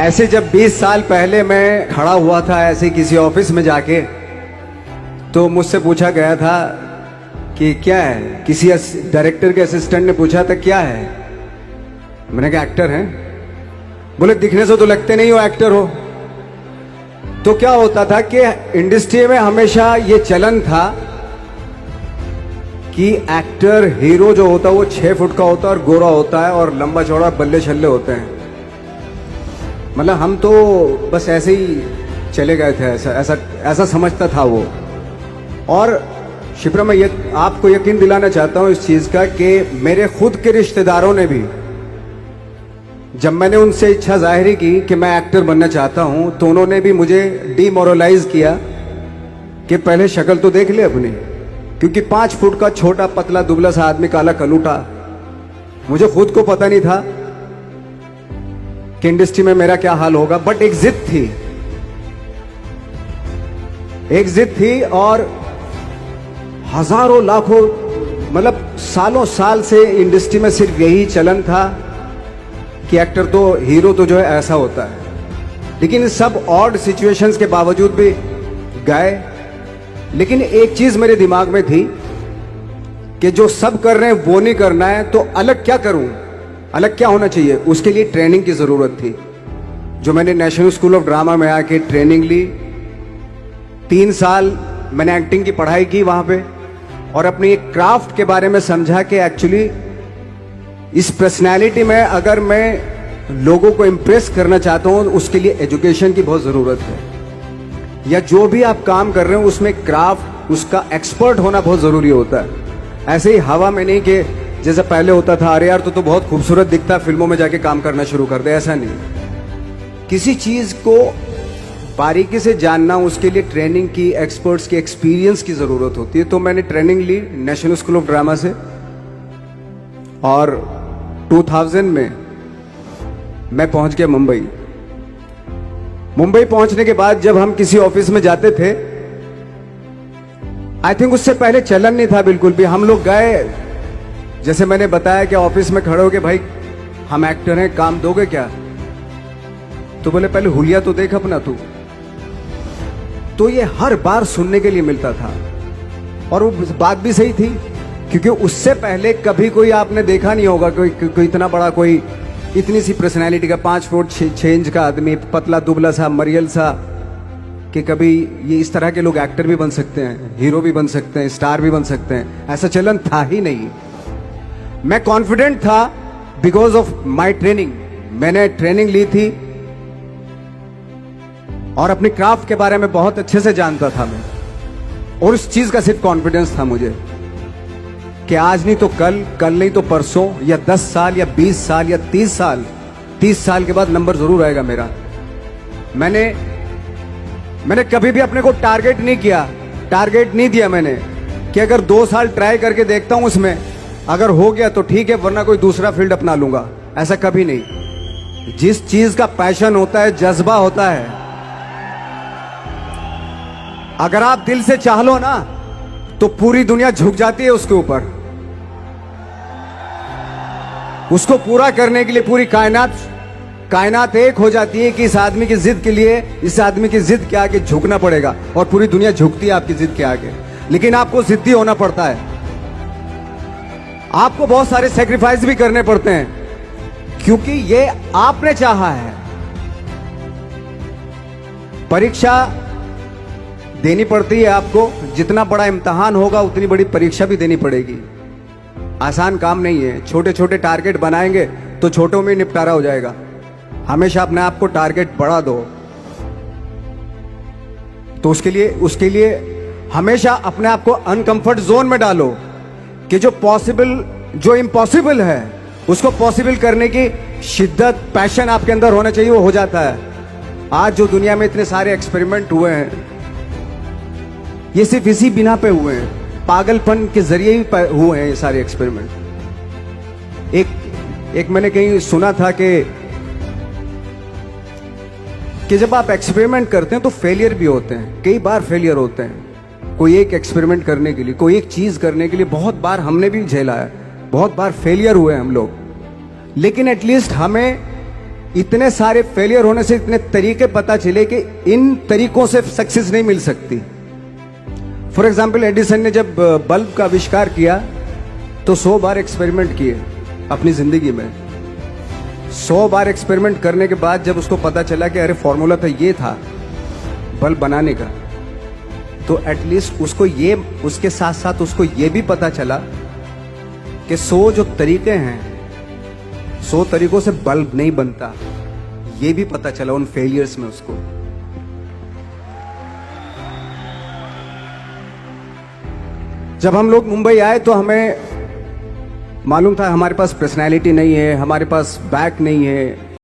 ऐसे जब 20 साल पहले मैं खड़ा हुआ था ऐसे किसी ऑफिस में जाके, तो मुझसे पूछा गया था कि क्या है। किसी डायरेक्टर के असिस्टेंट ने पूछा था क्या है। मैंने कहा एक्टर हैं। बोले दिखने से तो लगते नहीं हो एक्टर हो। तो क्या होता था कि इंडस्ट्री में हमेशा ये चलन था कि एक्टर हीरो जो होता है वो 6 फुट का होता है और गोरा होता है और लंबा चौड़ा बल्ले छल्ले होते हैं। मतलब हम तो बस ऐसे ही चले गए थे, ऐसा समझता था वो। और शिप्रा, मैं आपको यकीन दिलाना चाहता हूं इस चीज का कि मेरे खुद के रिश्तेदारों ने भी, जब मैंने उनसे इच्छा जाहिर की कि मैं एक्टर बनना चाहता हूं, तो उन्होंने भी मुझे डीमोरलाइज किया कि पहले शक्ल तो देख ले अपनी, क्योंकि 5 फुट का छोटा पतला दुबला सा आदमी, काला कलूटा। मुझे खुद को पता नहीं था कि इंडस्ट्री में मेरा क्या हाल होगा, बट एक जिद थी और हजारों लाखों, मतलब सालों साल से इंडस्ट्री में सिर्फ यही चलन था कि एक्टर तो, हीरो तो जो है ऐसा होता है। लेकिन सब ऑड सिचुएशंस के बावजूद भी गए। लेकिन एक चीज मेरे दिमाग में थी कि जो सब कर रहे हैं वो नहीं करना है, तो अलग क्या करूं, अलग क्या होना चाहिए। उसके लिए ट्रेनिंग की जरूरत थी, जो मैंने नेशनल स्कूल ऑफ ड्रामा में आके ट्रेनिंग ली। 3 साल मैंने एक्टिंग की पढ़ाई की वहां पे, और अपनी एक क्राफ्ट के बारे में समझा कि एक्चुअली इस पर्सनैलिटी में अगर मैं लोगों को इंप्रेस करना चाहता हूं, उसके लिए एजुकेशन की बहुत जरूरत है। या जो भी आप काम कर रहे हो उसमें क्राफ्ट, उसका एक्सपर्ट होना बहुत जरूरी होता है। ऐसे ही हवा में नहीं कि जैसे पहले होता था, अरे यार तो बहुत खूबसूरत दिखता, फिल्मों में जाके काम करना शुरू कर दे, ऐसा नहीं। किसी चीज को बारीकी से जानना, उसके लिए ट्रेनिंग की, एक्सपर्ट्स की, एक्सपीरियंस की जरूरत होती है। तो मैंने ट्रेनिंग ली नेशनल स्कूल ऑफ ड्रामा से, और 2000 में मैं पहुंच गया मुंबई। मुंबई पहुंचने के बाद जब हम किसी ऑफिस में जाते थे, आई थिंक उससे पहले चलन नहीं था बिल्कुल भी। हम लोग गए, जैसे मैंने बताया कि ऑफिस में खड़े हो के, भाई हम एक्टर हैं, काम दोगे क्या? तो बोले पहले हुलिया तो देख अपना तू। तो ये हर बार सुनने के लिए मिलता था, और वो बात भी सही थी, क्योंकि उससे पहले कभी कोई आपने देखा नहीं होगा कोई इतना बड़ा, कोई इतनी सी पर्सनैलिटी का 5 फुट 6 इंच का आदमी, पतला दुबला सा, मरियल सा, कि कभी ये इस तरह के लोग एक्टर भी बन सकते हैं, हीरो भी बन सकते हैं, स्टार भी बन सकते हैं। ऐसा चलन था ही नहीं। मैं कॉन्फिडेंट था बिकॉज ऑफ माई ट्रेनिंग। मैंने ट्रेनिंग ली थी और अपनी क्राफ्ट के बारे में बहुत अच्छे से जानता था मैं, और उस चीज का सिर्फ कॉन्फिडेंस था मुझे कि आज नहीं तो कल, कल नहीं तो परसों, या 10 साल या 20 साल या 30 साल के बाद नंबर जरूर आएगा मेरा। मैंने कभी भी अपने को टारगेट नहीं दिया मैंने कि अगर 2 साल ट्राई करके देखता हूं, उसमें अगर हो गया तो ठीक है, वरना कोई दूसरा फील्ड अपना लूंगा। ऐसा कभी नहीं। जिस चीज का पैशन होता है, जज्बा होता है, अगर आप दिल से चाह लो ना, तो पूरी दुनिया झुक जाती है उसके ऊपर। उसको पूरा करने के लिए पूरी कायनात एक हो जाती है कि इस आदमी की जिद के लिए, इस आदमी की जिद के आगे झुकना पड़ेगा, और पूरी दुनिया झुकती है आपकी जिद के आगे। लेकिन आपको जिद्दी होना पड़ता है, आपको बहुत सारे सेक्रीफाइस भी करने पड़ते हैं, क्योंकि ये आपने चाहा है। परीक्षा देनी पड़ती है आपको, जितना बड़ा इम्तिहान होगा उतनी बड़ी परीक्षा भी देनी पड़ेगी। आसान काम नहीं है। छोटे छोटे टारगेट बनाएंगे तो छोटों में निपटारा हो जाएगा। हमेशा अपने आप को टारगेट बढ़ा दो। तो उसके लिए हमेशा अपने आप को अनकंफर्ट जोन में डालो, कि जो इम्पॉसिबल है उसको पॉसिबल करने की शिद्दत, पैशन आपके अंदर होना चाहिए, वो हो जाता है। आज जो दुनिया में इतने सारे एक्सपेरिमेंट हुए हैं, ये सिर्फ इसी बिना पे हुए हैं, पागलपन के जरिए ही हुए हैं ये सारे एक्सपेरिमेंट। एक मैंने कहीं सुना था कि जब आप एक्सपेरिमेंट करते हैं तो फेलियर भी होते हैं, कई बार फेलियर होते हैं। कोई एक एक्सपेरिमेंट करने के लिए, कोई एक चीज करने के लिए बहुत बार हमने भी झेला है, बहुत बार फेलियर हुए हम लोग। लेकिन एटलीस्ट हमें इतने सारे फेलियर होने से इतने तरीके पता चले कि इन तरीकों से सक्सेस नहीं मिल सकती। फॉर एग्जाम्पल, एडिसन ने जब बल्ब का आविष्कार किया तो 100 बार एक्सपेरिमेंट किए अपनी जिंदगी में। 100 बार एक्सपेरिमेंट करने के बाद जब उसको पता चला कि अरे फॉर्मूला तो ये था बल्ब बनाने का, तो एटलीस्ट उसको ये, उसके साथ साथ उसको ये भी पता चला कि 100 जो तरीके हैं, 100 तरीकों से बल्ब नहीं बनता, ये भी पता चला उन फेलियर्स में उसको। जब हम लोग मुंबई आए तो हमें मालूम था हमारे पास पर्सनैलिटी नहीं है, हमारे पास बैक नहीं है,